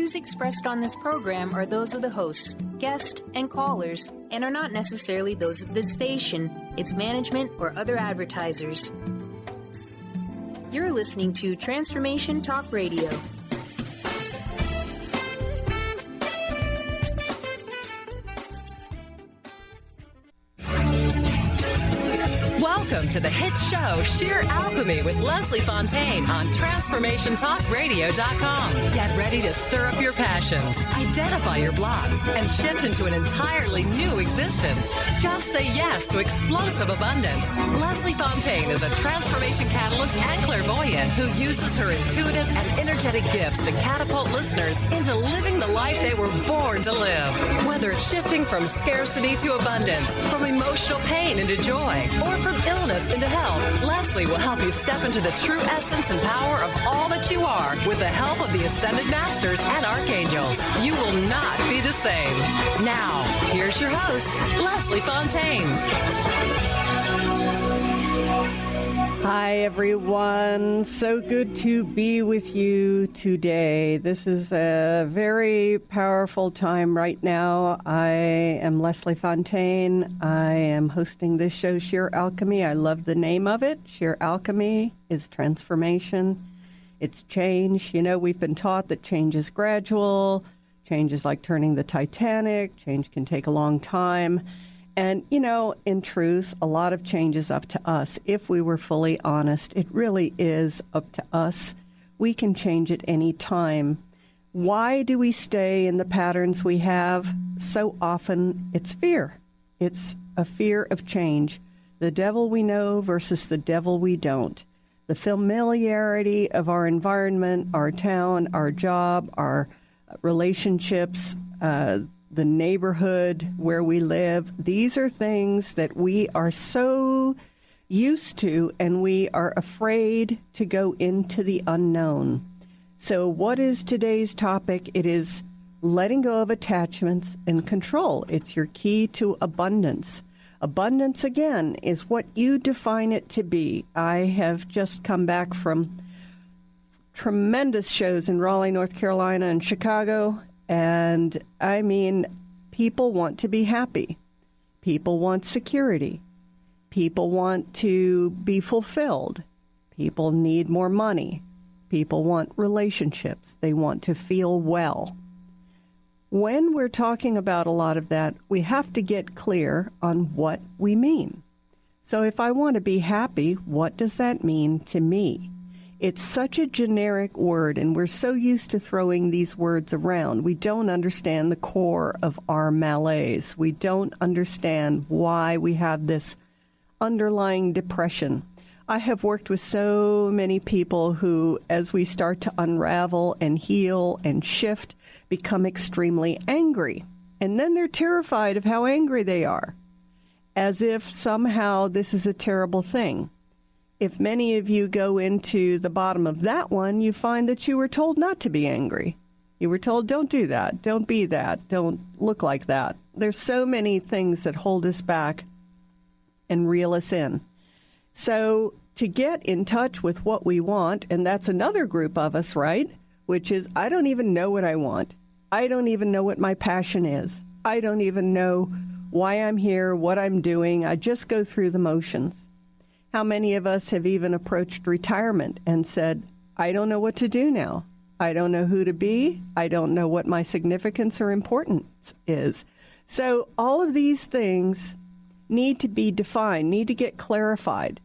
views expressed on this program are those of the hosts, guests, and callers, and are not necessarily those of this station, its management, or other advertisers. You're listening to Transformation Talk Radio. Welcome to the hit show Sheer Alchemy with Leslie Fonteyne on TransformationTalkRadio.com. Get ready to stir up your passions, identify your blocks, and shift into an entirely new existence. Just say yes to explosive abundance. Leslie Fonteyne is a transformation catalyst and clairvoyant who uses her intuitive and energetic gifts to catapult listeners into living the life they were born to live. Whether it's shifting from scarcity to abundance, from emotional pain into joy, or from illness into health, Leslie will help you step into the true essence and power of all that you are with the help of the Ascended Masters and Archangels. You will not be the same. Now, here's your host, Leslie Fonteyne. Hi, everyone. So good to be with you today. This is a very powerful time right now. I am Leslie Fonteyne. I am hosting this show, Sheer Alchemy. I love the name of it. Sheer Alchemy is transformation. It's change. You know, we've been taught that change is gradual. Change is like turning the Titanic. Change can take a long time. And, you know, in truth, a lot of change is up to us. If we were fully honest, it really is up to us. We can change at any time. Why do we stay in the patterns we have? So often it's fear. It's a fear of change. The devil we know versus the devil we don't. The familiarity of our environment, our town, our job, our relationships, the neighborhood where we live. These are things that we are so used to, and we are afraid to go into the unknown. So what is today's topic? It is letting go of attachments and control. It's your key to abundance. Abundance, again, is what you define it to be. I have just come back from tremendous shows in Raleigh, North Carolina, and Chicago. And I mean, people want to be happy. People want security. People want to be fulfilled. People need more money. People want relationships. They want to feel well. When we're talking about a lot of that, we have to get clear on what we mean. So if I want to be happy, what does that mean to me? It's such a generic word, and we're so used to throwing these words around. We don't understand the core of our malaise. We don't understand why we have this underlying depression. I have worked with so many people who, as we start to unravel and heal and shift, become extremely angry. And then they're terrified of how angry they are, as if somehow this is a terrible thing. If many of you go into the bottom of that one, you find that you were told not to be angry. You were told, don't do that, don't be that, don't look like that. There's so many things that hold us back and reel us in. So to get in touch with what we want, and that's another group of us, right? Which is, I don't even know what I want. I don't even know what my passion is. I don't even know why I'm here, what I'm doing. I just go through the motions. How many of us have even approached retirement and said, I don't know what to do now. I don't know who to be. I don't know what my significance or importance is. So all of these things need to be defined, need to get clarified.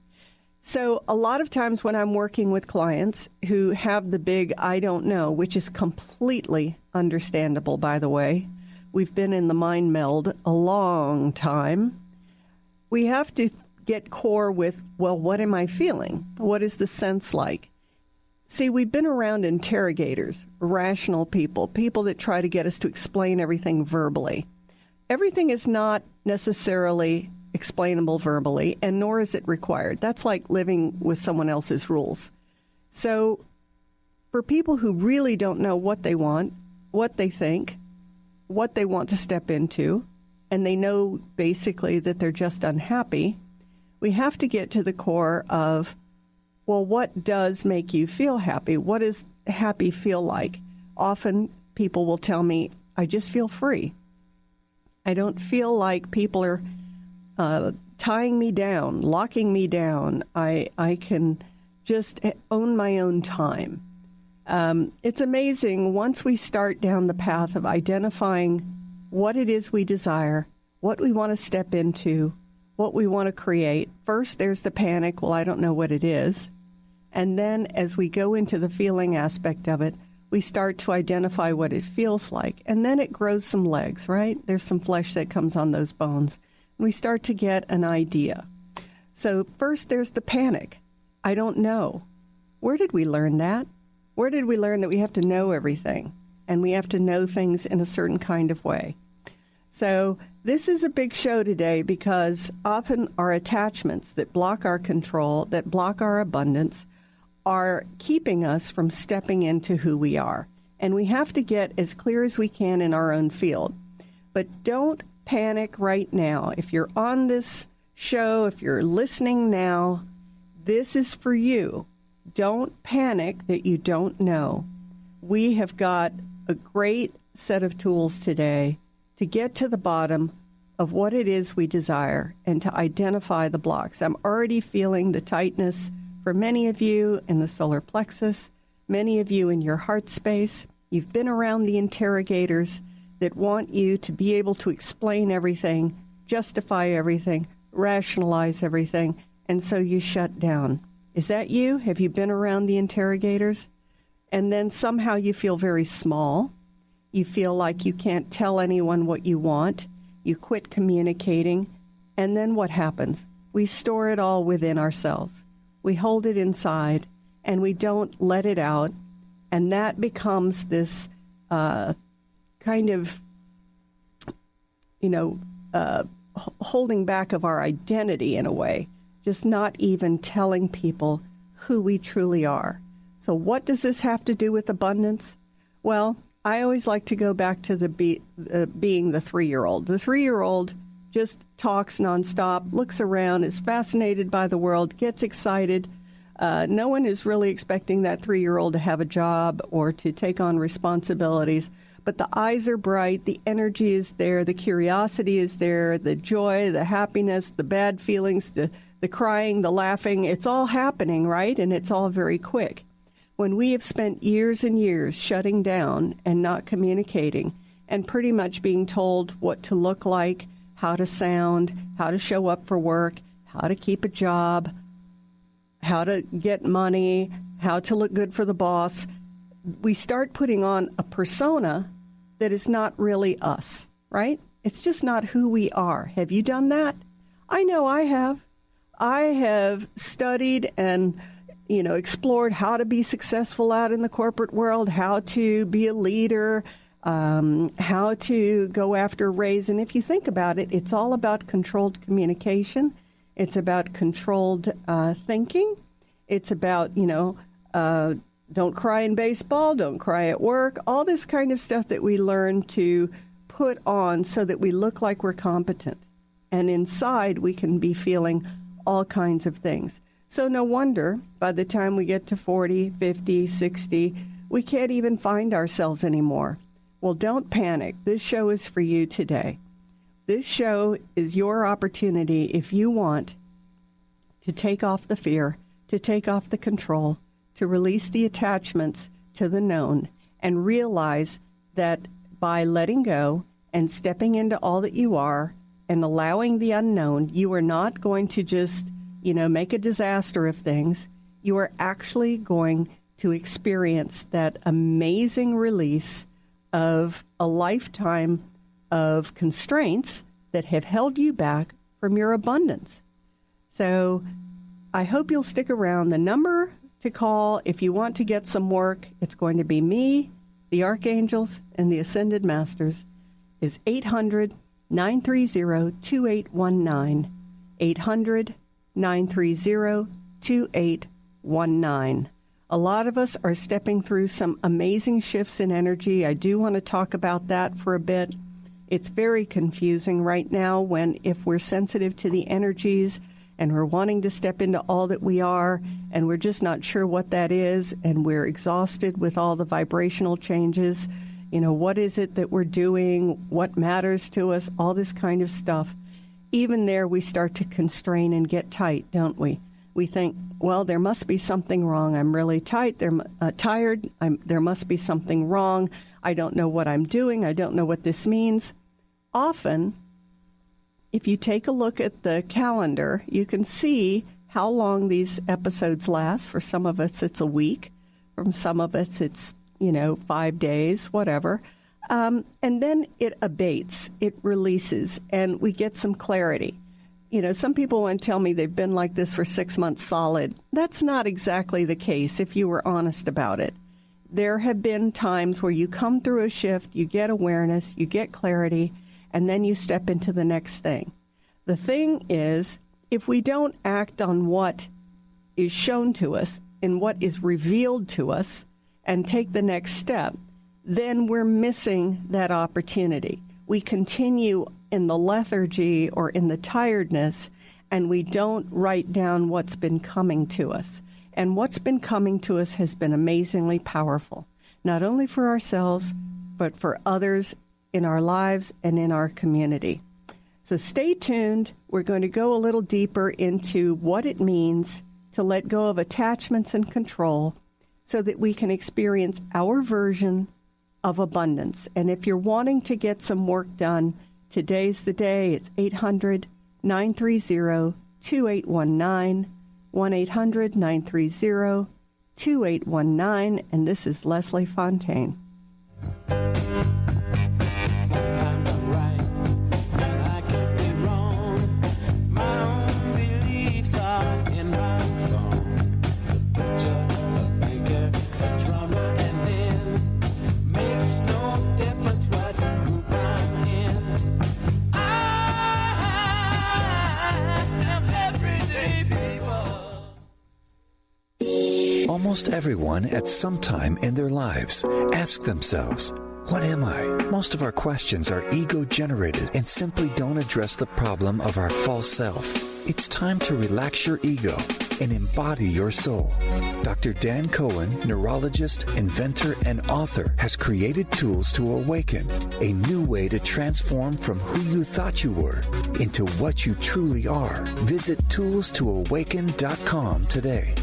So a lot of times when I'm working with clients who have the big I don't know, which is completely understandable, by the way. We've been in the mind meld a long time. We have to get core with, well, what am I feeling? What is the sense like? See, we've been around interrogators, rational people, people that try to get us to explain everything verbally. Everything is not necessarily explainable verbally, and nor is it required. That's like living with someone else's rules. So for people who really don't know what they want, what they think, what they want to step into, and they know basically that they're just unhappy, we have to get to the core of, well, what does make you feel happy? What does happy feel like? Often people will tell me, I just feel free. I don't feel like people are tying me down, locking me down. I can just own my own time. It's amazing once we start down the path of identifying what it is we desire, what we want to step into, what we want to create. First, there's the panic. Well, I don't know what it is. And then as we go into the feeling aspect of it, we start to identify what it feels like. And then it grows some legs, right? There's some flesh that comes on those bones. And we start to get an idea. So first, there's the panic. I don't know. Where did we learn that? Where did we learn that we have to know everything and we have to know things in a certain kind of way? So this is a big show today because often our attachments that block our control, that block our abundance, are keeping us from stepping into who we are. And we have to get as clear as we can in our own field. But don't panic right now. If you're on this show, if you're listening now, this is for you. Don't panic that you don't know. We have got a great set of tools today to get to the bottom of what it is we desire and to identify the blocks. I'm already feeling the tightness for many of you in the solar plexus, many of you in your heart space. You've been around the interrogators that want you to be able to explain everything, justify everything, rationalize everything, and so you shut down. Is that you? Have you been around the interrogators? And then somehow you feel very small. You feel like you can't tell anyone what you want. You quit communicating. And then what happens? We store it all within ourselves. We hold it inside, and we don't let it out. And that becomes this kind of, holding back of our identity in a way. Just not even telling people who we truly are. So what does this have to do with abundance? Well, I always like to go back to being the 3-year-old. The 3-year-old just talks nonstop, looks around, is fascinated by the world, gets excited. No one is really expecting that 3-year-old to have a job or to take on responsibilities. But the eyes are bright, the energy is there, the curiosity is there, the joy, the happiness, the bad feelings, the crying, the laughing, it's all happening, right? And it's all very quick. When we have spent years and years shutting down and not communicating and pretty much being told what to look like, how to sound, how to show up for work, how to keep a job, how to get money, how to look good for the boss, we start putting on a persona that is not really us, right? It's just not who we are. Have you done that? I know I have. I have studied and, explored how to be successful out in the corporate world, how to be a leader, how to go after raise. And if you think about it, it's all about controlled communication. It's about controlled thinking. It's about, don't cry in baseball, don't cry at work, all this kind of stuff that we learn to put on so that we look like we're competent. And inside, we can be feeling all kinds of things. So no wonder by the time we get to 40, 50, 60, we can't even find ourselves anymore. Well, don't panic. This show is for you today. This show is your opportunity, if you want, to take off the fear, to take off the control, to release the attachments to the known, and realize that by letting go and stepping into all that you are and allowing the unknown, you are not going to just, make a disaster of things. You are actually going to experience that amazing release of a lifetime of constraints that have held you back from your abundance. So I hope you'll stick around. The number to call if you want to get some work, it's going to be me, the Archangels, and the Ascended Masters, is 800-930-2819, 800-930-2819. A lot of us are stepping through some amazing shifts in energy. I do want to talk about that for a bit. It's very confusing right now if we're sensitive to the energies and we're wanting to step into all that we are, and we're just not sure what that is, and we're exhausted with all the vibrational changes. What is it that we're doing? What matters to us? All this kind of stuff. Even there, we start to constrain and get tight, don't we? We think, well, there must be something wrong. I'm really tired. There must be something wrong. I don't know what I'm doing. I don't know what this means. Often, if you take a look at the calendar, you can see how long these episodes last. For some of us, it's a week. For some of us, it's 5 days, whatever. And then it abates, it releases, and we get some clarity. Some people want to tell me they've been like this for 6 months solid. That's not exactly the case if you were honest about it. There have been times where you come through a shift, you get awareness, you get clarity, and then you step into the next thing. The thing is, if we don't act on what is shown to us and what is revealed to us and take the next step, then we're missing that opportunity. We continue in the lethargy or in the tiredness, and we don't write down what's been coming to us. And what's been coming to us has been amazingly powerful, not only for ourselves, but for others in our lives and in our community. So stay tuned. We're going to go a little deeper into what it means to let go of attachments and control so that we can experience our version of abundance. And if you're wanting to get some work done, today's the day. It's 800-930-2819, 1-800-930-2819, and this is Lesli Fonteyne. Sometimes I'm right, and I can be wrong. My own beliefs are in my song. The butcher, the baker, the drummer, and then makes no difference what group I'm in. I am everyday people. Almost everyone at some time in their lives ask themselves, what am I? Most of our questions are ego-generated and simply don't address the problem of our false self. It's time to relax your ego and embody your soul. Dr. Dan Cohen, neurologist, inventor, and author, has created tools to awaken, a new way to transform from who you thought you were into what you truly are. Visit toolstoawaken.com today.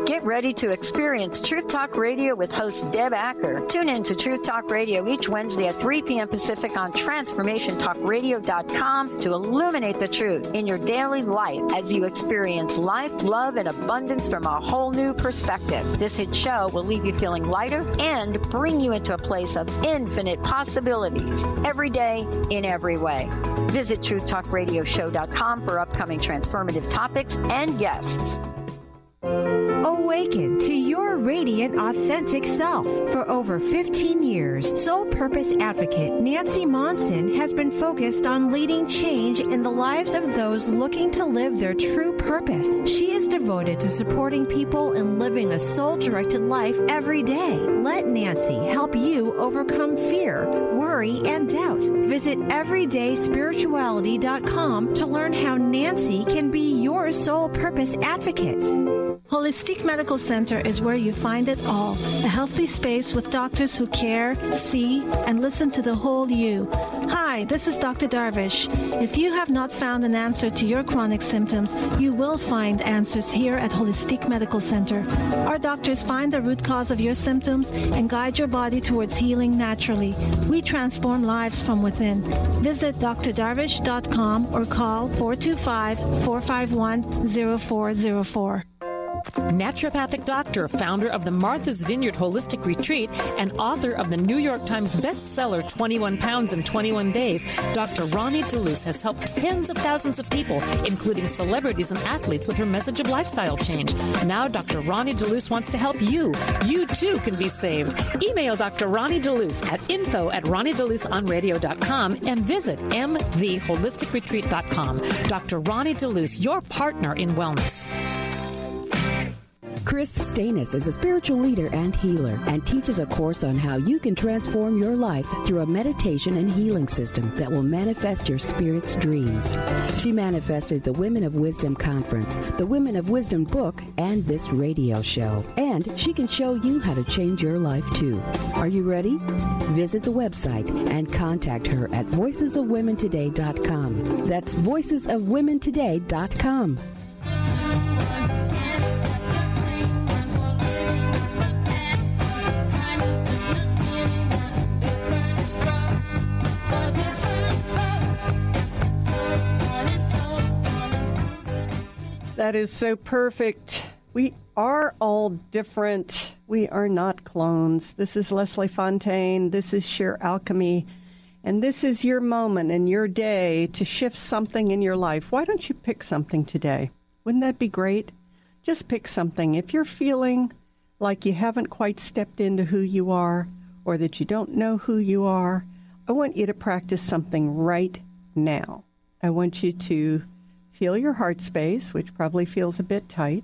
Get ready to experience Truth Talk Radio with host Deb Acker. Tune in to Truth Talk Radio each Wednesday at 3 p.m. Pacific on TransformationTalkRadio.com to illuminate the truth in your daily life as you experience life, love, and abundance from a whole new perspective. This hit show will leave you feeling lighter and bring you into a place of infinite possibilities every day in every way. Visit TruthTalkRadioshow.com for upcoming transformative topics and guests. Awaken to your radiant, authentic self. For over 15 years, Soul Purpose Advocate Nancy Monson has been focused on leading change in the lives of those looking to live their true purpose. She is devoted to supporting people in living a soul-directed life every day. Let Nancy help you overcome fear, worry, and doubt. Visit everydayspirituality.com to learn how Nancy can be your soul purpose advocate. Holistic Medical Center is where you find it all. A healthy space with doctors who care, see, and listen to the whole you. Hi, this is Dr. Darvish. If you have not found an answer to your chronic symptoms, you will find answers here at Holistic Medical Center. Our doctors find the root cause of your symptoms and guide your body towards healing naturally. We transform lives from within. Visit drdarvish.com or call 425-451-0404. Naturopathic doctor, founder of the Martha's Vineyard Holistic Retreat, and author of the New York Times bestseller 21 Pounds in 21 Days, Dr. Ronnie DeLuce has helped tens of thousands of people, including celebrities and athletes, with her message of lifestyle change. Now Dr. Ronnie DeLuce wants to help you. You too can be saved. Email Dr. Ronnie DeLuce at info@ronniedeluceonradio.com and visit mvholisticretreat.com. Dr. Ronnie DeLuce, your partner in wellness. Chris Stanis is a spiritual leader and healer and teaches a course on how you can transform your life through a meditation and healing system that will manifest your spirit's dreams. She manifested the Women of Wisdom Conference, the Women of Wisdom book, and this radio show. And she can show you how to change your life too. Are you ready? Visit the website and contact her at voicesofwomentoday.com. That's voicesofwomentoday.com. That is so perfect. We are all different. We are not clones. This is Lesli Fonteyne. This is Sheer Alchemy. And this is your moment in your day to shift something in your life. Why don't you pick something today? Wouldn't that be great? Just pick something. If you're feeling like you haven't quite stepped into who you are or that you don't know who you are, I want you to practice something right now. I want you to feel your heart space, which probably feels a bit tight.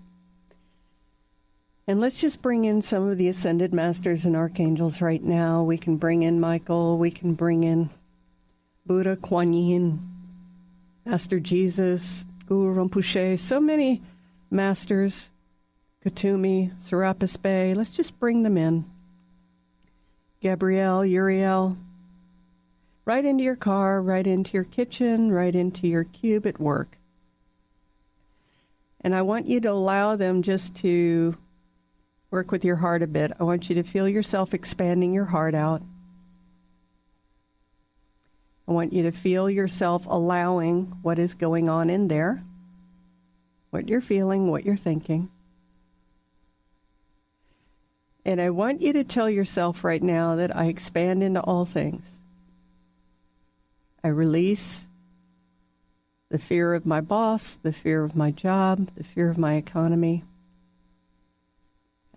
And let's just bring in some of the ascended masters and archangels right now. We can bring in Michael. We can bring in Buddha, Kuan Yin, Master Jesus, Guru Rinpoche, so many masters, Katumi, Serapis Bey. Let's just bring them in. Gabrielle, Uriel, right into your car, right into your kitchen, right into your cube at work. And I want you to allow them just to work with your heart a bit. I want you to feel yourself expanding your heart out. I want you to feel yourself allowing what is going on in there, what you're feeling, what you're thinking. And I want you to tell yourself right now that I expand into all things. I release the fear of my boss, the fear of my job, the fear of my economy.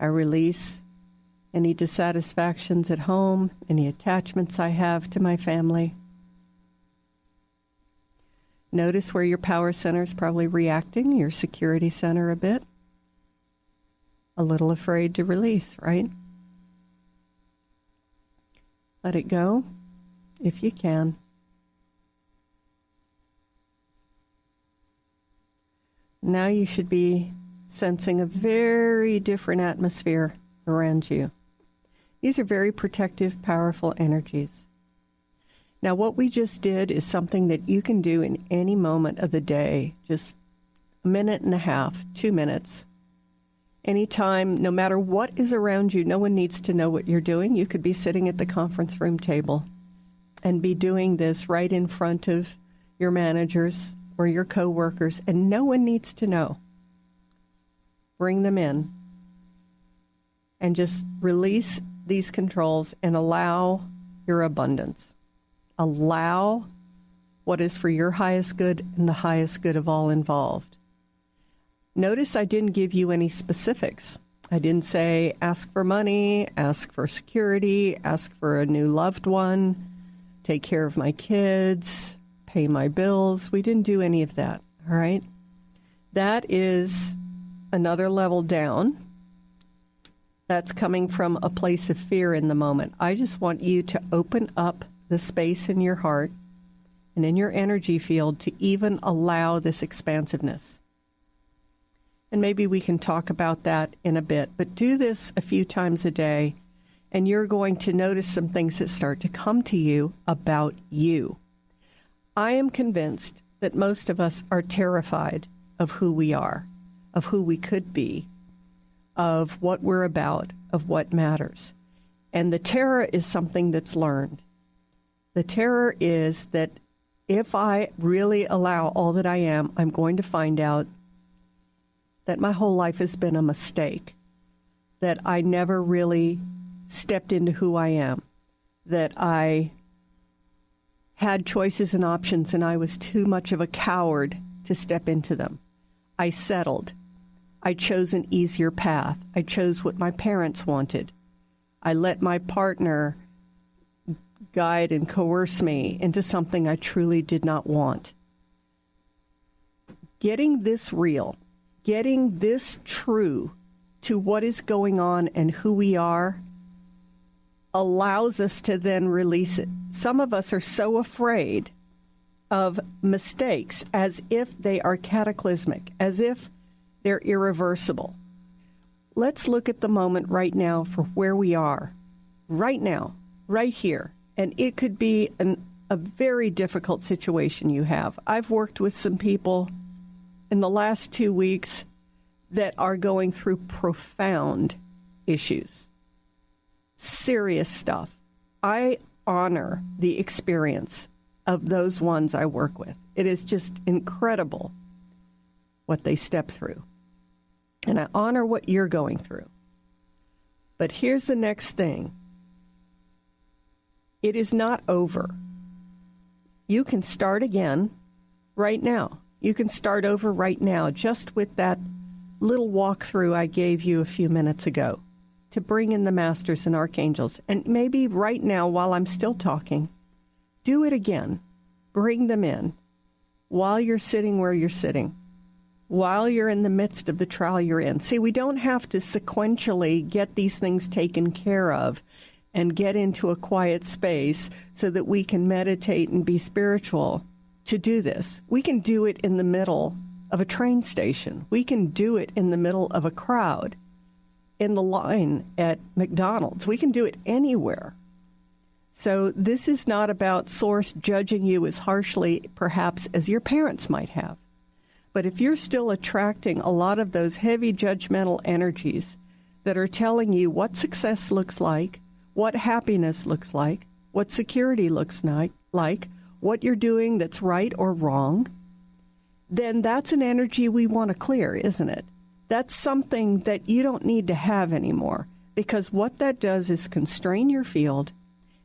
I release any dissatisfactions at home, any attachments I have to my family. Notice where your power center is probably reacting, your security center a bit. A little afraid to release, right? Let it go if you can. Now you should be sensing a very different atmosphere around you. These are very protective, powerful energies. Now, what we just did is something that you can do in any moment of the day, just a minute and a half, 2 minutes. Anytime, no matter what is around you, no one needs to know what you're doing. You could be sitting at the conference room table and be doing this right in front of your managers or your coworkers, and no one needs to know. Bring them in and just release these controls and allow your abundance. Allow what is for your highest good and the highest good of all involved. Notice I didn't give you any specifics. I didn't say ask for money, ask for security, ask for a new loved one, take care of my kids, pay my bills. We didn't do any of that, all right? That is another level down. That's coming from a place of fear in the moment. I just want you to open up the space in your heart and in your energy field to even allow this expansiveness. And maybe we can talk about that in a bit, but do this a few times a day, and you're going to notice some things that start to come to you about you. I am convinced that most of us are terrified of who we are, of who we could be, of what we're about, of what matters. And the terror is something that's learned. The terror is that if I really allow all that I am, I'm going to find out that my whole life has been a mistake, that I never really stepped into who I am, that I had choices and options and I was too much of a coward to step into them. I settled. I chose an easier path. I chose what my parents wanted. I let my partner guide and coerce me into something I truly did not want. Getting this real, getting this true to what is going on and who we are allows us to then release it. Some of us are so afraid of mistakes as if they are cataclysmic, as if they're irreversible. Let's look at the moment right now for where we are, right now, right here. And it could be a very difficult situation you have. I've worked with some people in the last 2 weeks that are going through profound issues, serious stuff. I honor the experience of those ones I work with. It is just incredible what they step through. And I honor what you're going through. But here's the next thing. It is not over. You can start again right now. You can start over right now just with that little walkthrough I gave you a few minutes ago to bring in the masters and archangels. And maybe right now, while I'm still talking, do it again. Bring them in while you're sitting where you're sitting, while you're in the midst of the trial you're in. See, we don't have to sequentially get these things taken care of and get into a quiet space so that we can meditate and be spiritual to do this. We can do it in the middle of a train station. We can do it in the middle of a crowd, in the line at McDonald's. We can do it anywhere. So this is not about Source judging you as harshly, perhaps, as your parents might have. But if you're still attracting a lot of those heavy judgmental energies that are telling you what success looks like, what happiness looks like, what security looks like, what you're doing that's right or wrong, then that's an energy we want to clear, isn't it? That's something that you don't need to have anymore, because what that does is constrain your field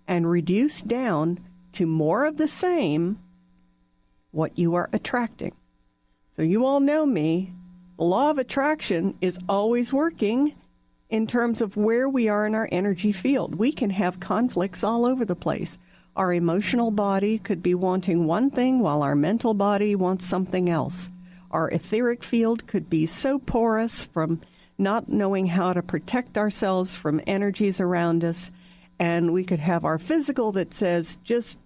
and reduce down to more of the same what you are attracting. So you all know me. The law of attraction is always working in terms of where we are in our energy field. We can have conflicts all over the place. Our emotional body could be wanting one thing while our mental body wants something else. Our etheric field could be so porous from not knowing how to protect ourselves from energies around us. And we could have our physical that says, just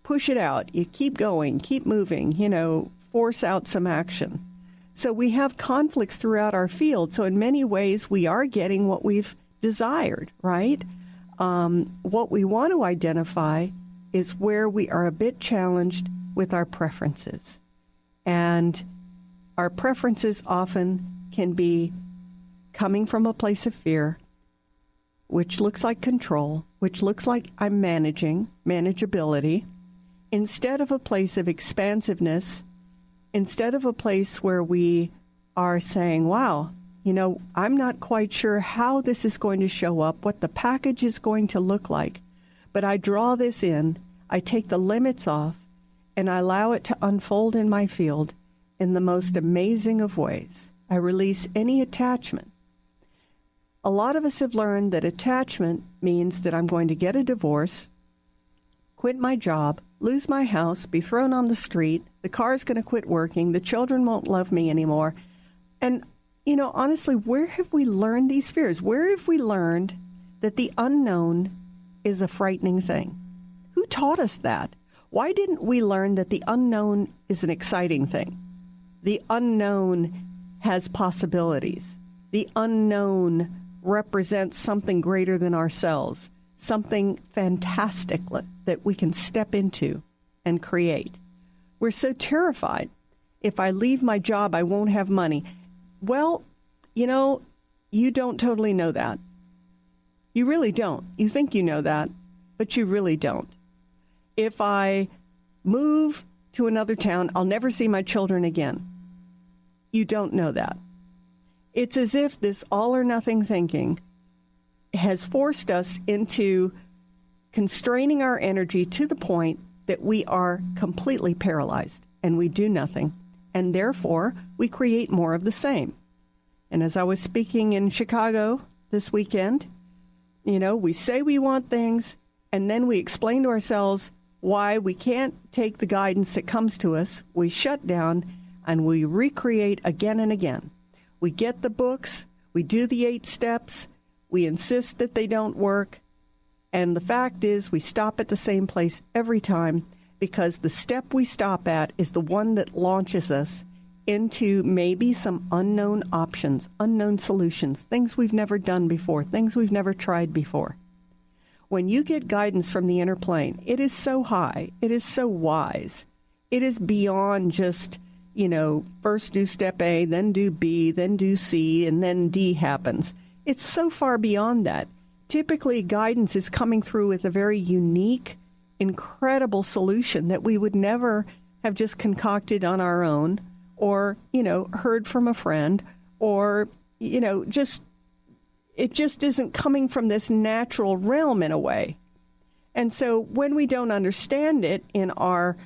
push it out. You keep going, keep moving, force out some action. So we have conflicts throughout our field. So in many ways, we are getting what we've desired, right? What we want to identify is where we are a bit challenged with our preferences. And our preferences often can be coming from a place of fear, which looks like control, which looks like I'm manageability, instead of a place of expansiveness, instead of a place where we are saying, wow, I'm not quite sure how this is going to show up, what the package is going to look like, but I draw this in, I take the limits off, and I allow it to unfold in my field in the most amazing of ways. I release any attachment. A lot of us have learned that attachment means that I'm going to get a divorce, quit my job, lose my house, be thrown on the street, the car's going to quit working, the children won't love me anymore. And, honestly, where have we learned these fears? Where have we learned that the unknown is a frightening thing? Who taught us that? Why didn't we learn that the unknown is an exciting thing? The unknown has possibilities. The unknown represents something greater than ourselves, something fantastic that we can step into and create. We're so terrified. If I leave my job, I won't have money. Well, you don't totally know that. You really don't. You think you know that, but you really don't. If I move to another town, I'll never see my children again. You don't know that. It's as if this all or nothing thinking has forced us into constraining our energy to the point that we are completely paralyzed and we do nothing. And therefore, we create more of the same. And as I was speaking in Chicago this weekend, we say we want things, and then we explain to ourselves why we can't take the guidance that comes to us. We shut down, and we recreate again and again. We get the books, We do the 8 steps. We insist that they don't work. And the fact is, we stop at the same place every time because the step we stop at is the one that launches us into maybe some unknown options, unknown solutions, things we've never done before, things we've never tried before. When you get guidance from the inner plane, it is so high, it is so wise, it is beyond just, first do step A, then do B, then do C, and then D happens. It's so far beyond that. Typically, guidance is coming through with a very unique, incredible solution that we would never have just concocted on our own or, heard from a friend or, it just isn't coming from this natural realm in a way. And so when we don't understand it in our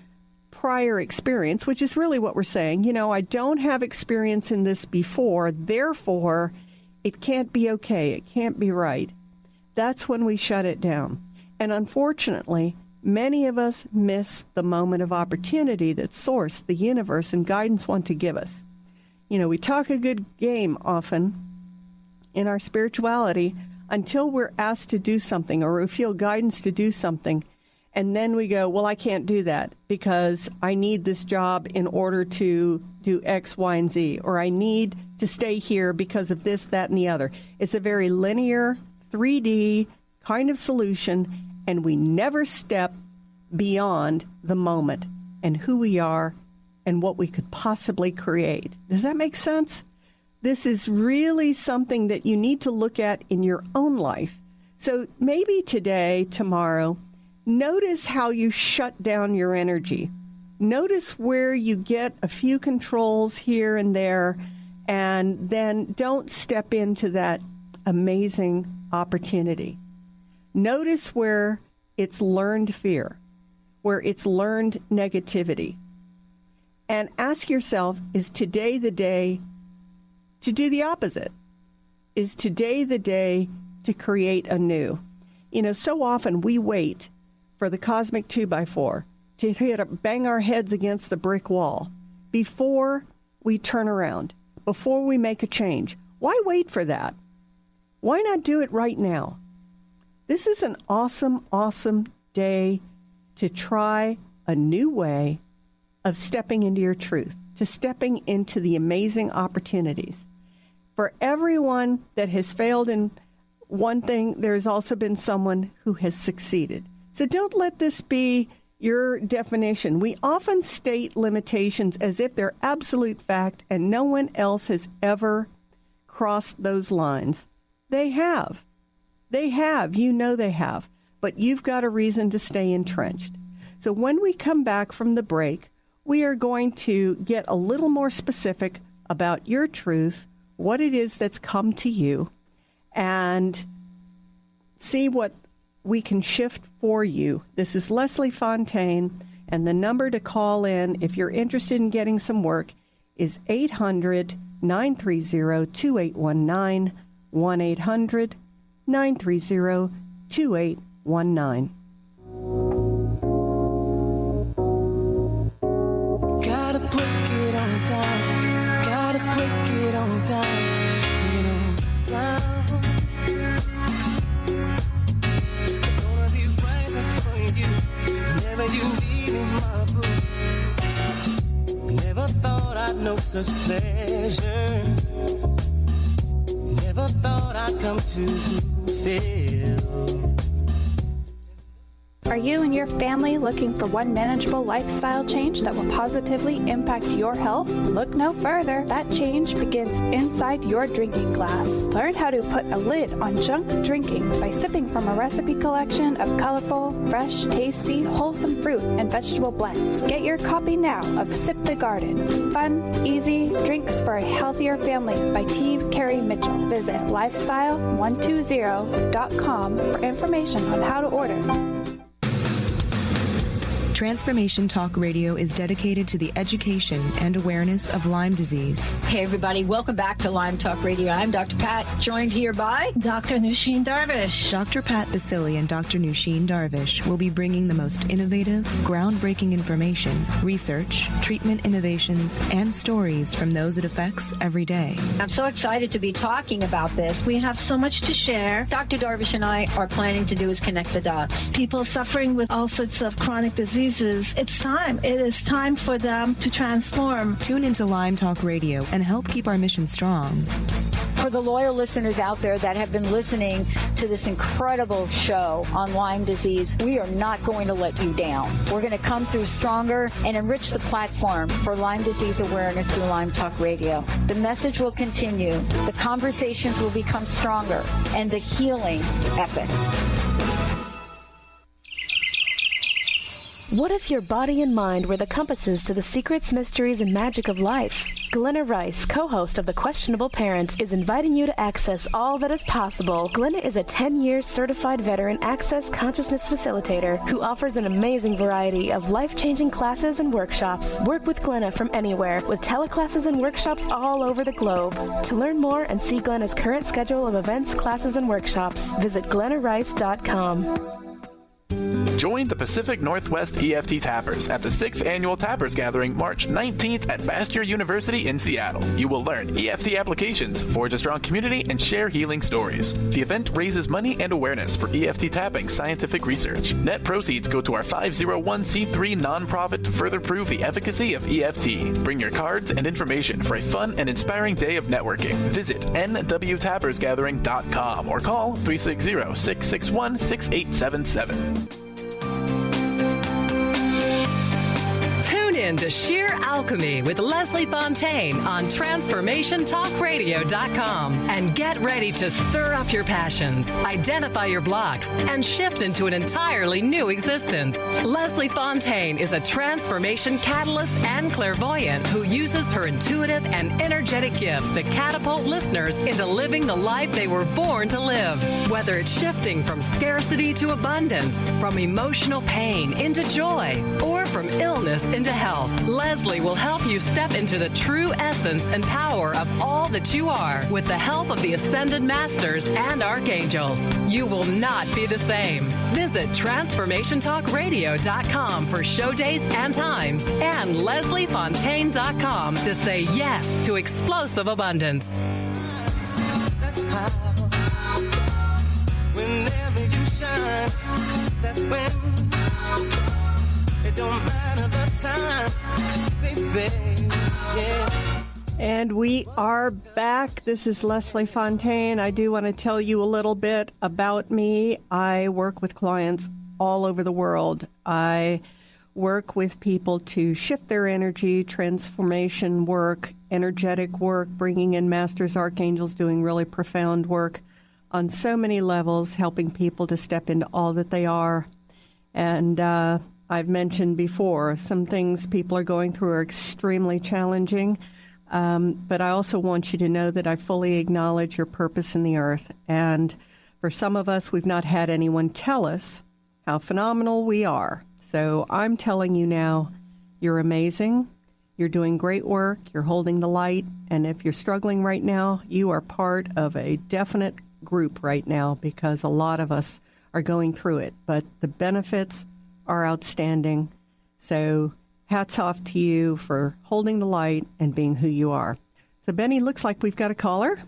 prior experience, which is really what we're saying, I don't have experience in this before, therefore it can't be okay, it can't be right. That's when we shut it down. And unfortunately, many of us miss the moment of opportunity that Source, the universe, and guidance want to give us. We talk a good game often in our spirituality until we're asked to do something or we feel guidance to do something. And then we go, well, I can't do that because I need this job in order to do X, Y, and Z, or I need to stay here because of this, that, and the other. It's a very linear, 3D kind of solution, and we never step beyond the moment and who we are and what we could possibly create. Does that make sense? This is really something that you need to look at in your own life. So maybe today, tomorrow, notice how you shut down your energy. Notice where you get a few controls here and there, and then don't step into that amazing opportunity. Notice where it's learned fear, where it's learned negativity. And ask yourself, is today the day to do the opposite? Is today the day to create anew? So often we wait for the cosmic 2x4 to bang our heads against the brick wall before we turn around, before we make a change. Why wait for that? Why not do it right now? This is an awesome, awesome day to try a new way of stepping into your truth, to stepping into the amazing opportunities. For everyone that has failed in one thing, there's also been someone who has succeeded. So don't let this be your definition. We often state limitations as if they're absolute fact, and no one else has ever crossed those lines. They have. They have. They have. But you've got a reason to stay entrenched. So when we come back from the break, we are going to get a little more specific about your truth, what it is that's come to you, and see what we can shift for you. This is Lesli Fonteyne, and the number to call in if you're interested in getting some work is 800-930-2819, 1-800-930-2819. Gotta break it on down. Gotta break it on down. Down. Gonna be right next for you. Never you leaving my boo. Never thought I'd know such pleasure. Never thought I'd come to feel. Are you and your family looking for one manageable lifestyle change that will positively impact your health? Look no further. That change begins inside your drinking glass. Learn how to put a lid on junk drinking by sipping from a recipe collection of colorful, fresh, tasty, wholesome fruit and vegetable blends. Get your copy now of Sip the Garden. Fun, easy drinks for a healthier family by T. Carey Mitchell. Visit lifestyle120.com for information on how to order. Transformation Talk Radio is dedicated to the education and awareness of Lyme disease. Hey, everybody. Welcome back to Lyme Talk Radio. I'm Dr. Pat, joined here by Dr. Nusheen Darvish. Dr. Pat Basili and Dr. Nusheen Darvish will be bringing the most innovative, groundbreaking information, research, treatment innovations, and stories from those it affects every day. I'm so excited to be talking about this. We have so much to share. Dr. Darvish and I are planning to do is connect the dots. People suffering with all sorts of chronic diseases, it's time. It is time for them to transform. Tune into Lyme Talk Radio and help keep our mission strong. For the loyal listeners out there that have been listening to this incredible show on Lyme disease, we are not going to let you down. We're going to come through stronger and enrich the platform for Lyme disease awareness through Lyme Talk Radio. The message will continue, the conversations will become stronger, and the healing epic. What if your body and mind were the compasses to the secrets, mysteries, and magic of life? Glenna Rice, co-host of The Questionable Parent, is inviting you to access all that is possible. Glenna is a 10-year certified veteran access consciousness facilitator who offers an amazing variety of life-changing classes and workshops. Work with Glenna from anywhere with teleclasses and workshops all over the globe. To learn more and see Glenna's current schedule of events, classes, and workshops, visit glennarice.com. Join the Pacific Northwest EFT Tappers at the 6th Annual Tappers Gathering March 19th at Bastyr University in Seattle. You will learn EFT applications, forge a strong community, and share healing stories. The event raises money and awareness for EFT tapping scientific research. Net proceeds go to our 501c3 nonprofit to further prove the efficacy of EFT. Bring your cards and information for a fun and inspiring day of networking. Visit nwtapersgathering.com or call 360-661-6877. Tune in to Sheer Alchemy with Leslie Fonteyne on TransformationTalkRadio.com and get ready to stir up your passions, identify your blocks, and shift into an entirely new existence. Leslie Fonteyne is a transformation catalyst and clairvoyant who uses her intuitive and energetic gifts to catapult listeners into living the life they were born to live. Whether it's shifting from scarcity to abundance, from emotional pain into joy, or from illness into health, Leslie will help you step into the true essence and power of all that you are with the help of the Ascended Masters and Archangels. You will not be the same. Visit TransformationTalkRadio.com for show dates and times and LeslieFontaine.com to say yes to explosive abundance. That's how. Whenever you shine, that's when. It don't matter the time, baby, yeah. And we are back. This is Leslie Fonteyne. I do want to tell you a little bit about me. I work with clients all over the world. I work with people to shift their energy, transformation work, energetic work, bringing in masters, archangels, doing really profound work on so many levels, helping people to step into all that they are. And I've mentioned before, some things people are going through are extremely challenging, but I also want you to know that I fully acknowledge your purpose in the earth. And for some of us, we've not had anyone tell us how phenomenal we are. So I'm telling you now, you're amazing, you're doing great work, you're holding the light, and if you're struggling right now, you are part of a definite group right now because a lot of us are going through it. But the benefits are outstanding. So hats off to you for holding the light and being who you are. So, Benny, looks like we've got a caller.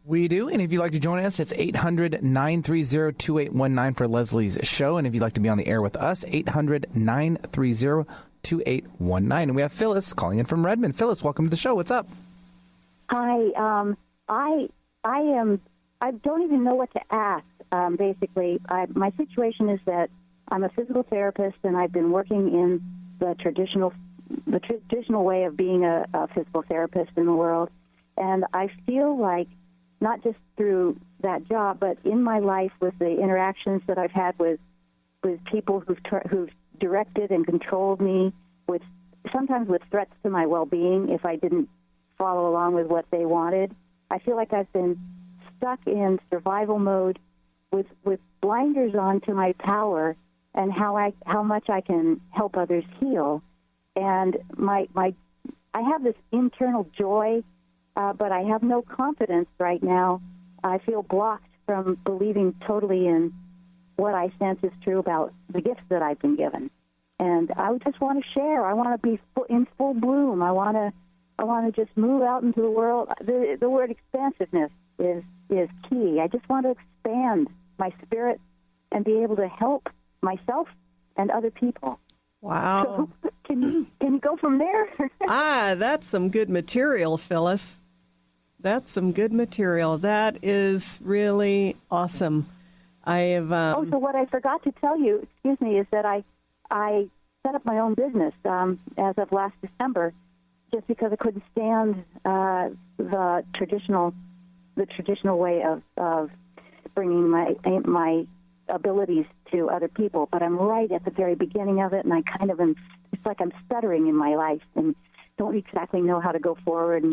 We do, and if you'd like to join us, it's 800-930-2819 for Leslie's show. And if you'd like to be on the air with us, 800-930-2819. And we have Phyllis calling in from Redmond. Phyllis, welcome to the show. What's up? Hi. I don't even know what to ask, basically. My situation is that I'm a physical therapist, and I've been working in the traditional way of being a physical therapist in the world. And I feel like, not just through that job, but in my life with the interactions that I've had with people who've directed and controlled me, sometimes with threats to my well-being if I didn't follow along with what they wanted. I feel like I've been stuck in survival mode with blinders on to my power and how much I can help others heal. And I have this internal joy, but I have no confidence right now. I feel blocked from believing totally in what I sense is true about the gifts that I've been given. And I just want to share. I want to be in full bloom. I want to just move out into the world. The word expansiveness is key. I just want to expand my spirit and be able to help myself and other people. Wow. So, can you go from there? That's some good material, Phyllis. That's some good material. That is really awesome. I have. So what I forgot to tell you, excuse me, is that I set up my own business as of last December, just because I couldn't stand the traditional way of bringing my abilities to other people. But I'm right at the very beginning of it, and I kind of am. It's like I'm stuttering in my life and don't exactly know how to go forward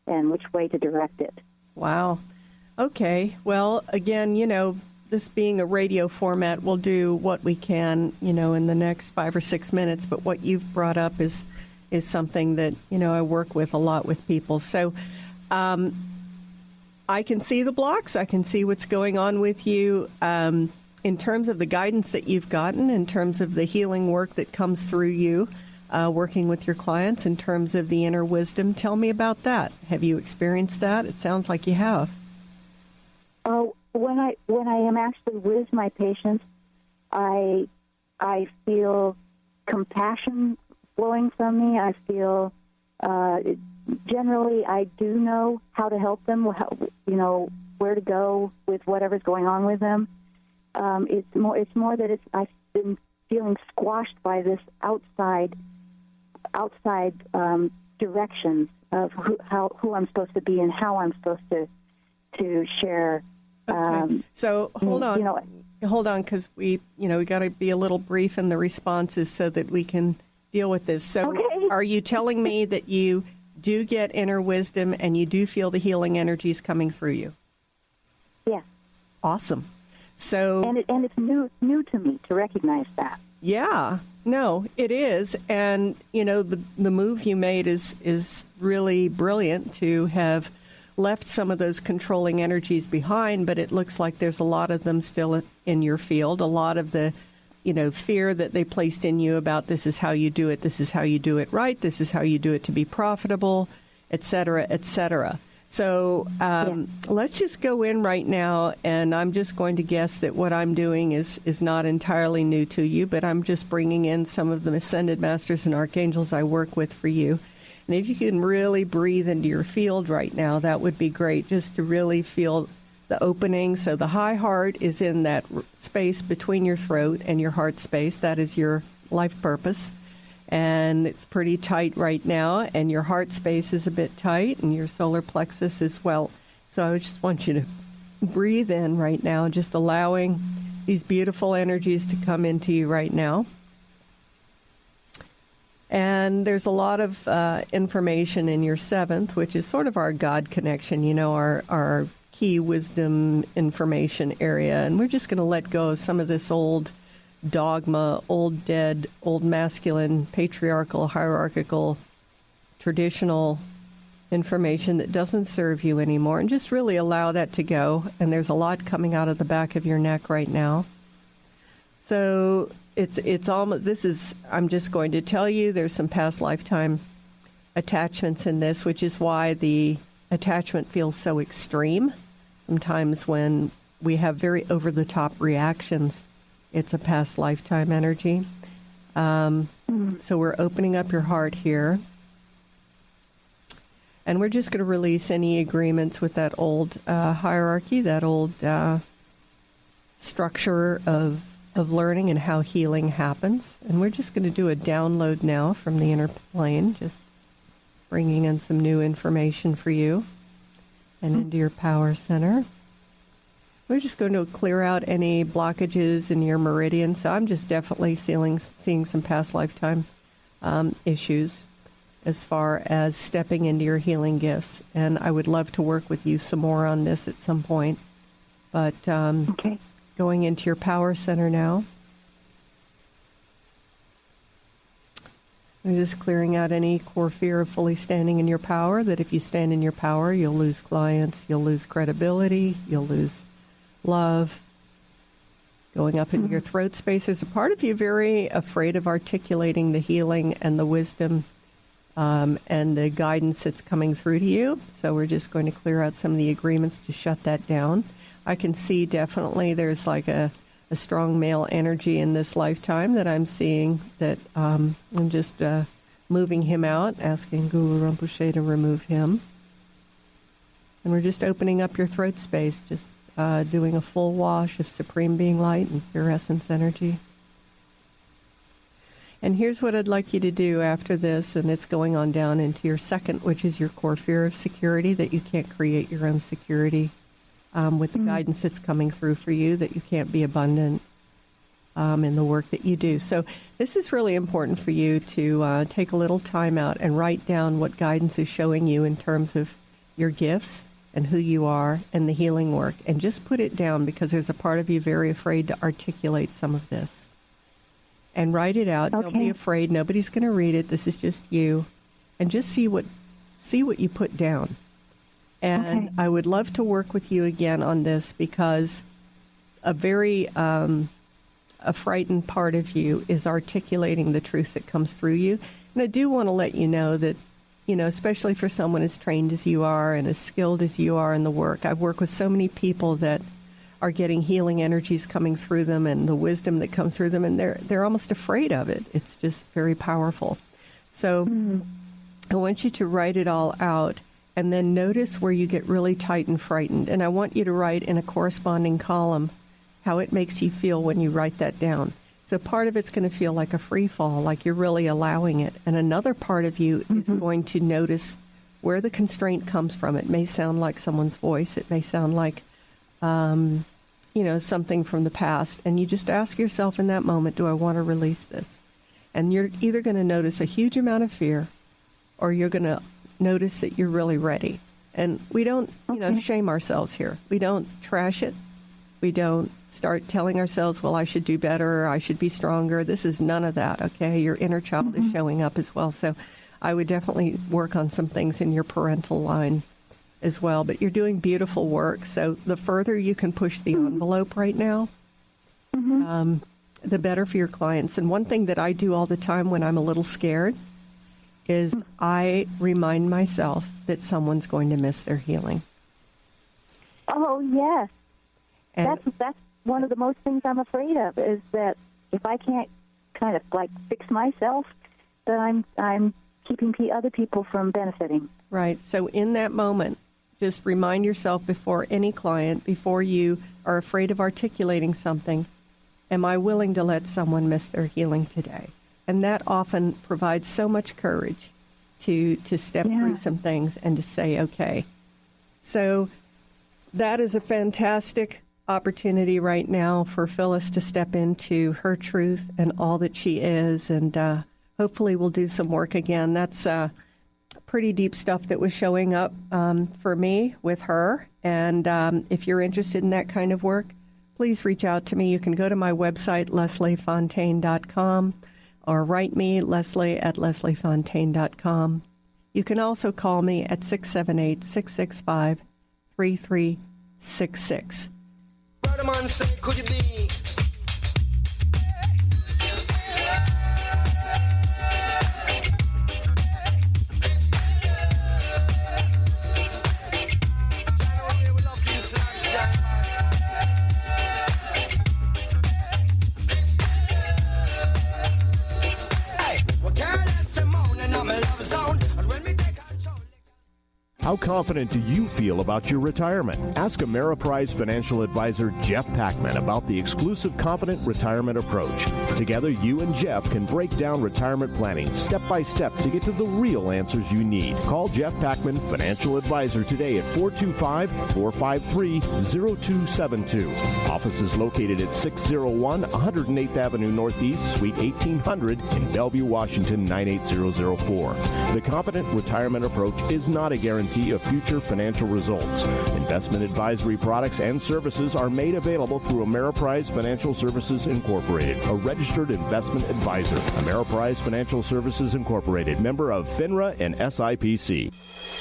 and which way to direct it. Wow. Okay. Well, again, this being a radio format, we'll do what we can, in the next 5 or 6 minutes. But what you've brought up is something that, I work with a lot with people. So I can see the blocks. I can see what's going on with you in terms of the guidance that you've gotten, in terms of the healing work that comes through you, working with your clients, in terms of the inner wisdom. Tell me about that. Have you experienced that? It sounds like you have. Oh, when I am actually with my patients, I feel compassion flowing from me. I feel generally I do know how to help them. Where to go with whatever's going on with them. It's more that I've been feeling squashed by this outside directions of who I'm supposed to be and how I'm supposed to share. Okay. So hold on, because we got to be a little brief in the responses so that we can deal with this. So, Are you telling me that you do get inner wisdom and you do feel the healing energies coming through you? Yes. Awesome. So and it's new to me to recognize that. Yeah. No, it is. And the move you made is really brilliant to have left some of those controlling energies behind, but it looks like there's a lot of them still in your field, a lot of the, fear that they placed in you about this is how you do it right, this is how you do it to be profitable, et cetera, et cetera. So let's just go in right now, and I'm just going to guess that what I'm doing is not entirely new to you, but I'm just bringing in some of the ascended masters and archangels I work with for you. And if you can really breathe into your field right now, that would be great, just to really feel the opening. So the high heart is in that space between your throat and your heart space. That is your life purpose. And it's pretty tight right now, and your heart space is a bit tight, and your solar plexus as well. So I just want you to breathe in right now, just allowing these beautiful energies to come into you right now. And there's a lot of information in your seventh, which is sort of our God connection, our key wisdom information area. And we're just going to let go of some of this old dogma, old dead, old masculine, patriarchal, hierarchical, traditional information that doesn't serve you anymore, and just really allow that to go. And there's a lot coming out of the back of your neck right now. So it's almost, I'm just going to tell you, there's some past lifetime attachments in this, which is why the attachment feels so extreme. Sometimes when we have very over-the-top reactions, it's a past lifetime energy. So we're opening up your heart here. And we're just going to release any agreements with that old hierarchy, that old structure of learning and how healing happens. And we're just going to do a download now from the inner plane, just bringing in some new information for you and into your power center. We're just going to clear out any blockages in your meridian. So I'm just definitely seeing some past lifetime issues as far as stepping into your healing gifts. And I would love to work with you some more on this at some point. But going into your power center now. I'm just clearing out any core fear of fully standing in your power, that if you stand in your power, you'll lose clients, you'll lose credibility, you'll lose love. Going up into your throat space. There's a part of you very afraid of articulating the healing and the wisdom and the guidance that's coming through to you. So we're just going to clear out some of the agreements to shut that down. I can see definitely there's like a strong male energy in this lifetime that I'm seeing, that I'm just moving him out, asking Guru Rinpoche to remove him. And we're just opening up your throat space, just doing a full wash of Supreme Being Light and Pure Essence energy. And here's what I'd like you to do after this, and it's going on down into your second, which is your core fear of security, that you can't create your own security with the guidance that's coming through for you, that you can't be abundant in the work that you do. So this is really important for you to take a little time out and write down what guidance is showing you in terms of your gifts and who you are and the healing work. And just put it down, because there's a part of you very afraid to articulate some of this. And write it out. Okay. Don't be afraid. Nobody's going to read it. This is just you. And just see what you put down. And I would love to work with you again on this, because a very a frightened part of you is articulating the truth that comes through you. And I do want to let you know that, you know, especially for someone as trained as you are and as skilled as you are in the work, I've worked with so many people that are getting healing energies coming through them and the wisdom that comes through them, and they're almost afraid of it. It's just very powerful. So I want you to write it all out, and then notice where you get really tight and frightened. And I want you to write in a corresponding column how it makes you feel when you write that down. So part of it's going to feel like a free fall, like you're really allowing it. And another part of you is going to notice where the constraint comes from. It may sound like someone's voice. It may sound like something from the past. And you just ask yourself in that moment, do I want to release this? And you're either going to notice a huge amount of fear, or you're going to notice that you're really ready. And we don't, shame ourselves here. We don't trash it. We don't start telling ourselves, well, I should do better, or I should be stronger. This is none of that, okay? Your inner child is showing up as well. So I would definitely work on some things in your parental line as well. But you're doing beautiful work. So the further you can push the envelope right now, the better for your clients. And one thing that I do all the time when I'm a little scared is I remind myself that someone's going to miss their healing. Oh, yes. And that's one of the most things I'm afraid of, is that if I can't kind of like fix myself, then I'm keeping other people from benefiting. Right. So in that moment, just remind yourself before any client, before you are afraid of articulating something, am I willing to let someone miss their healing today? And that often provides so much courage to step through some things and to say, okay. So that is a fantastic opportunity right now for Phyllis to step into her truth and all that she is, and hopefully we'll do some work again. That's pretty deep stuff that was showing up for me with her, and if you're interested in that kind of work, please reach out to me. You can go to my website, LeslieFonteyne.com, or write me, Leslie@LeslieFonteyne.com. You can also call me at 678-665-3366. Man say, could it be? How confident do you feel about your retirement? Ask Ameriprise financial advisor Jeff Packman about the exclusive Confident Retirement Approach. Together, you and Jeff can break down retirement planning step by step to get to the real answers you need. Call Jeff Packman, financial advisor, today at 425-453-0272. Office is located at 601 108th Avenue Northeast, Suite 1800 in Bellevue, Washington, 98004. The Confident Retirement Approach is not a guarantee guarantee of future financial results. Investment advisory products and services are made available through Ameriprise Financial Services Incorporated, a registered investment advisor. Ameriprise Financial Services Incorporated, member of FINRA and SIPC.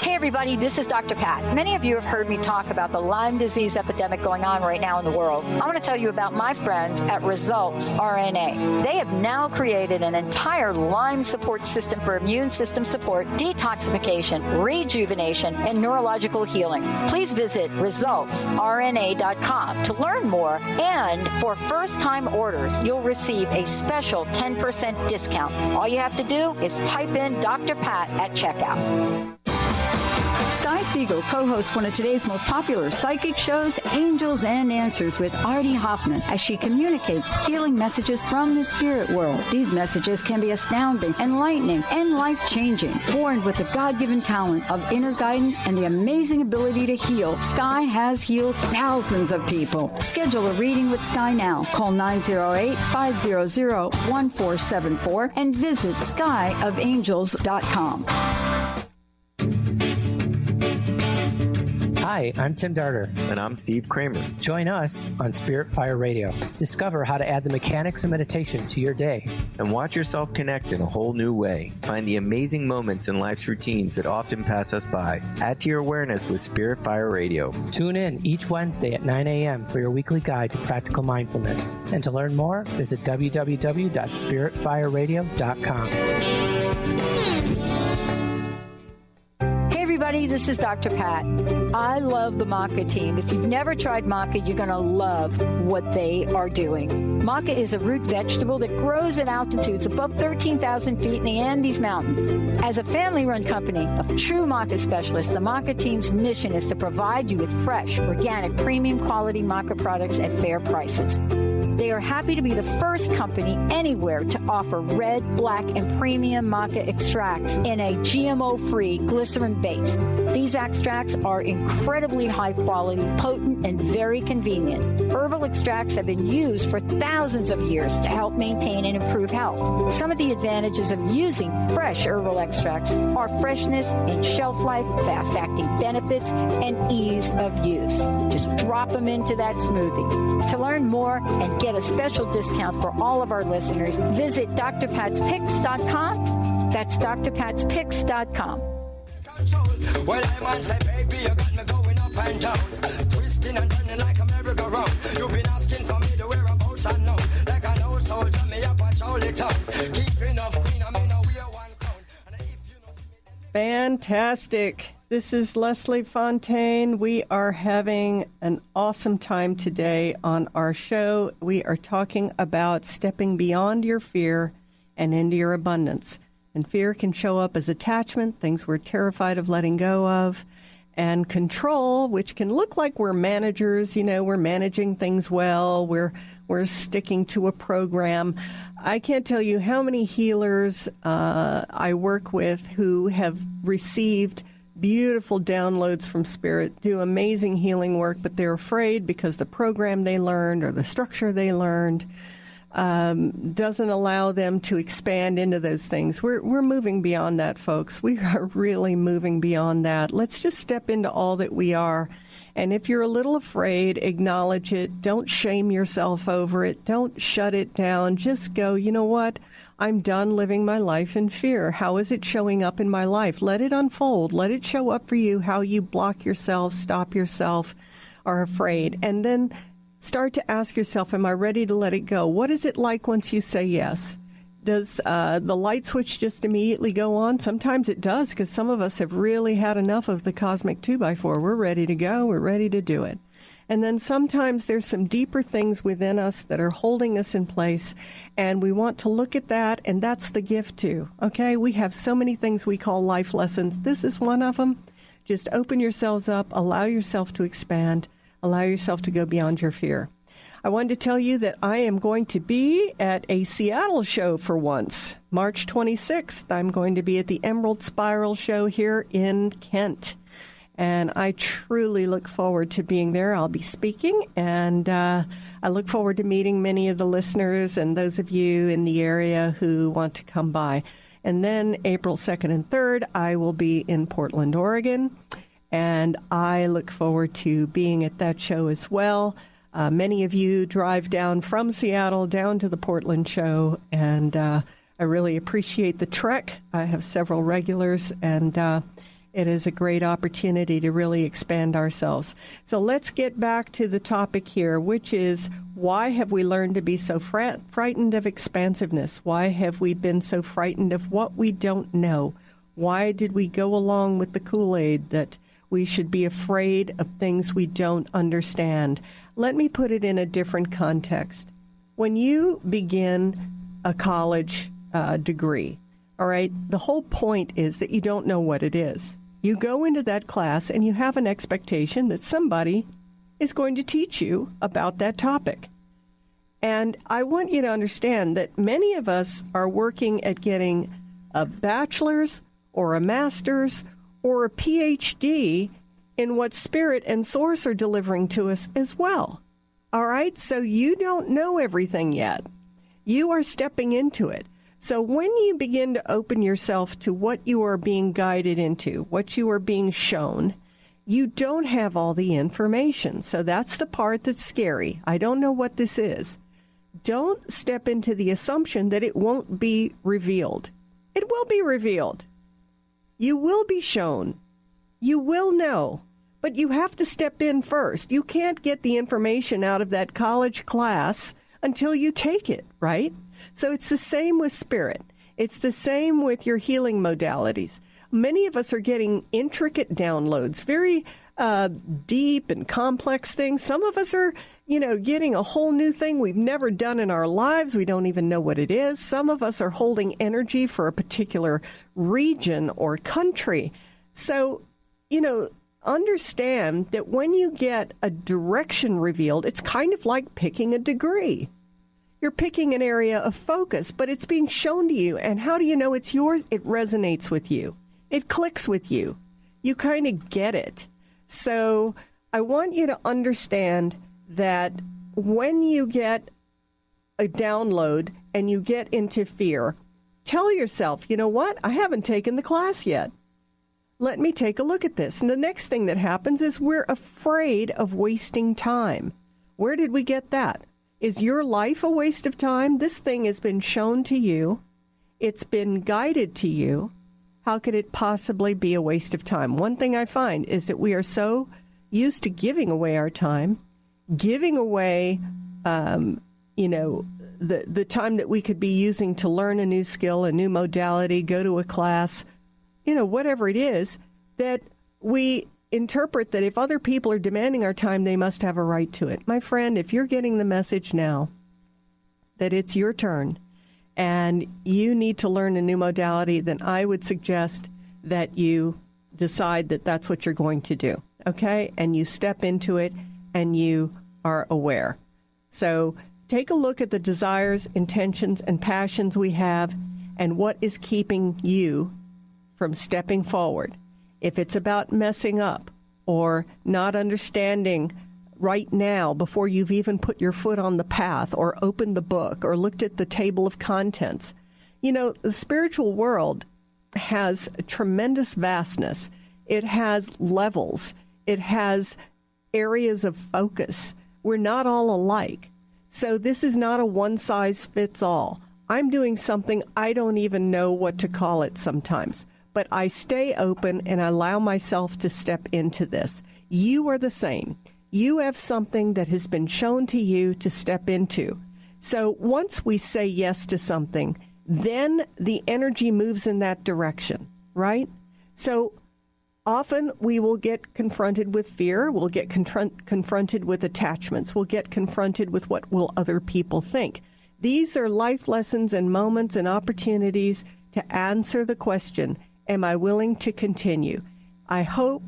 Hey everybody, this is Dr. Pat. Many of you have heard me talk about the Lyme disease epidemic going on right now in the world. I want to tell you about my friends at Results RNA. They have now created an entire Lyme support system for immune system support, detoxification, rejuvenation, and neurological healing. Please visit resultsrna.com to learn more, and for first-time orders, you'll receive a special 10% discount. All you have to do is type in Dr. Pat at checkout. Sky Siegel co-hosts one of today's most popular psychic shows, Angels and Answers, with Artie Hoffman, as she communicates healing messages from the spirit world. These messages can be astounding, enlightening, and life-changing. Born with the God-given talent of inner guidance and the amazing ability to heal, Sky has healed thousands of people. Schedule a reading with Sky now. Call 908-500-1474 and visit skyofangels.com. Hi, I'm Tim Darter. And I'm Steve Kramer. Join us on Spirit Fire Radio. Discover how to add the mechanics of meditation to your day. And watch yourself connect in a whole new way. Find the amazing moments in life's routines that often pass us by. Add to your awareness with Spirit Fire Radio. Tune in each Wednesday at 9 a.m. for your weekly guide to practical mindfulness. And to learn more, visit www.spiritfireradio.com. Everybody, this is Dr. Pat. I love the Maca team. If you've never tried maca, you're going to love what they are doing. Maca is a root vegetable that grows at altitudes above 13,000 feet in the Andes Mountains. As a family-run company of true maca specialists, the Maca team's mission is to provide you with fresh, organic, premium quality maca products at fair prices. They are happy to be the first company anywhere to offer red, black, and premium maca extracts in a GMO-free glycerin base. These extracts are incredibly high quality, potent, and very convenient. Herbal extracts have been used for thousands of years to help maintain and improve health. Some of the advantages of using fresh herbal extracts are freshness and shelf life, fast-acting benefits, and ease of use. Just drop them into that smoothie. To learn more and get a special discount for all of our listeners, visit drpatspicks.com. That's drpatspicks.com. Well, I man say, baby, you got me going up and down, twisting and turning like a merry-go-round. You've been asking for me to whereabouts unknown, like an old soldier, me up a jolly town. Keeping of queen, I mean, we are one crown. Fantastic. This is Leslie Fonteyne. We are having an awesome time today on our show. We are talking about stepping beyond your fear and into your abundance. And fear can show up as attachment, things we're terrified of letting go of, and control, which can look like we're managers, we're managing things well, we're sticking to a program. I can't tell you how many healers I work with who have received beautiful downloads from Spirit, do amazing healing work, but they're afraid because the program they learned or the structure they learned doesn't allow them to expand into those things. We're moving beyond that, folks. We are really moving beyond that. Let's just step into all that we are. And if you're a little afraid, acknowledge it. Don't shame yourself over it. Don't shut it down. Just go, you know what? I'm done living my life in fear. How is it showing up in my life? Let it unfold. Let it show up for you, how you block yourself, stop yourself, are afraid. And then start to ask yourself, am I ready to let it go? What is it like once you say yes? Does the light switch just immediately go on? Sometimes it does, because some of us have really had enough of the cosmic 2x4. We're ready to go. We're ready to do it. And then sometimes there's some deeper things within us that are holding us in place, and we want to look at that, and that's the gift too, okay? We have so many things we call life lessons. This is one of them. Just open yourselves up, allow yourself to expand, allow yourself to go beyond your fear. I wanted to tell you that I am going to be at a Seattle show for once. March 26th, I'm going to be at the Emerald Spiral show here in Kent. And I truly look forward to being there. I'll be speaking, and I look forward to meeting many of the listeners and those of you in the area who want to come by. And then April 2nd and 3rd, I will be in Portland, Oregon. And I look forward to being at that show as well. Many of you drive down from Seattle down to the Portland show, and I really appreciate the trek. I have several regulars, and it is a great opportunity to really expand ourselves. So let's get back to the topic here, which is, why have we learned to be so frightened of expansiveness? Why have we been so frightened of what we don't know? Why did we go along with the Kool-Aid that we should be afraid of things we don't understand? Let me put it in a different context. When you begin a college degree, all right, the whole point is that you don't know what it is. You go into that class and you have an expectation that somebody is going to teach you about that topic. And I want you to understand that many of us are working at getting a bachelor's or a master's or a PhD in what Spirit and Source are delivering to us as well. All right? So you don't know everything yet. You are stepping into it. So when you begin to open yourself to what you are being guided into, what you are being shown, you don't have all the information. So that's the part that's scary. I don't know what this is. Don't step into the assumption that it won't be revealed. It will be revealed. You will be shown. You will know. But you have to step in first. You can't get the information out of that college class until you take it, right? So it's the same with Spirit. It's the same with your healing modalities. Many of us are getting intricate downloads, very deep and complex things. Some of us are, getting a whole new thing we've never done in our lives. We don't even know what it is. Some of us are holding energy for a particular region or country. So, understand that when you get a direction revealed, it's kind of like picking a degree. You're picking an area of focus, but it's being shown to you. And how do you know it's yours? It resonates with you. It clicks with you. You kind of get it. So I want you to understand that when you get a download and you get into fear, tell yourself, you know what? I haven't taken the class yet. Let me take a look at this. And the next thing that happens is we're afraid of wasting time. Where did we get that? Is your life a waste of time? This thing has been shown to you. It's been guided to you. How could it possibly be a waste of time? One thing I find is that we are so used to giving away our time, giving away, the time that we could be using to learn a new skill, a new modality, go to a class, whatever it is, that we interpret that if other people are demanding our time, they must have a right to it. My friend, if you're getting the message now that it's your turn and you need to learn a new modality, then I would suggest that you decide that that's what you're going to do, okay? And you step into it and you are aware. So take a look at the desires, intentions, and passions we have and what is keeping you from stepping forward. If it's about messing up or not understanding right now before you've even put your foot on the path or opened the book or looked at the table of contents, the spiritual world has a tremendous vastness. It has levels. It has areas of focus. We're not all alike. So this is not a one-size-fits-all. I'm doing something I don't even know what to call it sometimes. But I stay open and allow myself to step into this. You are the same. You have something that has been shown to you to step into. So once we say yes to something, then the energy moves in that direction, right? So often we will get confronted with fear. We'll get confronted with attachments. We'll get confronted with what will other people think. These are life lessons and moments and opportunities to answer the question, am I willing to continue? I hope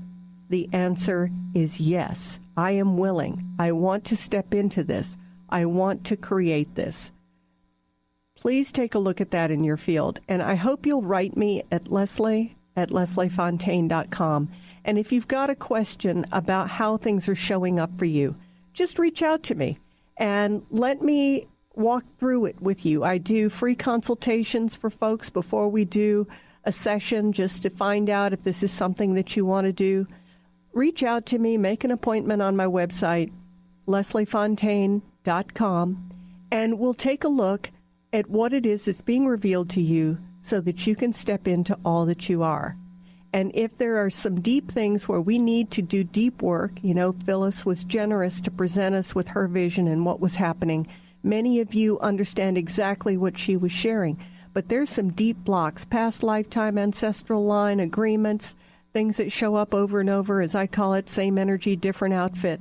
the answer is yes. I am willing. I want to step into this. I want to create this. Please take a look at that in your field. And I hope you'll write me at lesli@lesliefontaine.com. And if you've got a question about how things are showing up for you, just reach out to me and let me walk through it with you. I do free consultations for folks before we do a session just to find out if this is something that you want to do. reach out to me, make an appointment on my website, lesliefontaine.com, and we'll take a look at what it is that's being revealed to you so that you can step into all that you are. And if there are some deep things where we need to do deep work, you know, Phyllis was generous to present us with her vision and what was happening. Many of you understand exactly what she was sharing. But there's some deep blocks, past lifetime, ancestral line, agreements, things that show up over and over, as I call it, same energy, different outfit.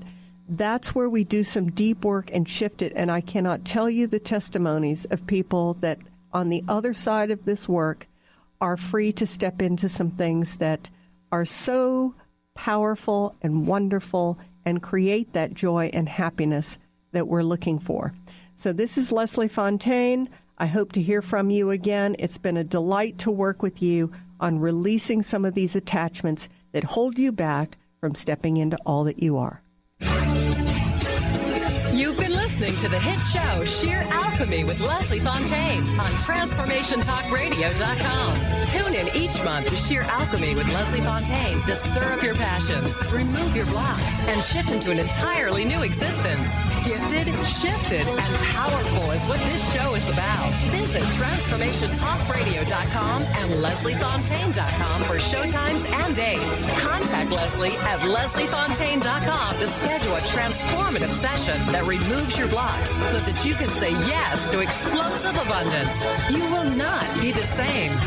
That's where we do some deep work and shift it. And I cannot tell you the testimonies of people that on the other side of this work are free to step into some things that are so powerful and wonderful and create that joy and happiness that we're looking for. So this is Leslie Fonteyne. I hope to hear from you again. It's been a delight to work with you on releasing some of these attachments that hold you back from stepping into all that you are. You've been listening to the hit show Sheer Alchemy with Leslie Fonteyne on TransformationTalkRadio.com. Tune in each month to Sheer Alchemy with Leslie Fonteyne to stir up your passions, remove your blocks, and shift into an entirely new existence. Gifted, shifted, and powerful is what this show is about. Visit TransformationTalkRadio.com and LeslieFontaine.com for showtimes and dates. Contact Leslie at LeslieFontaine.com to schedule a transformative session that removes your blocks so that you can say yes to explosive abundance. You will not be the same.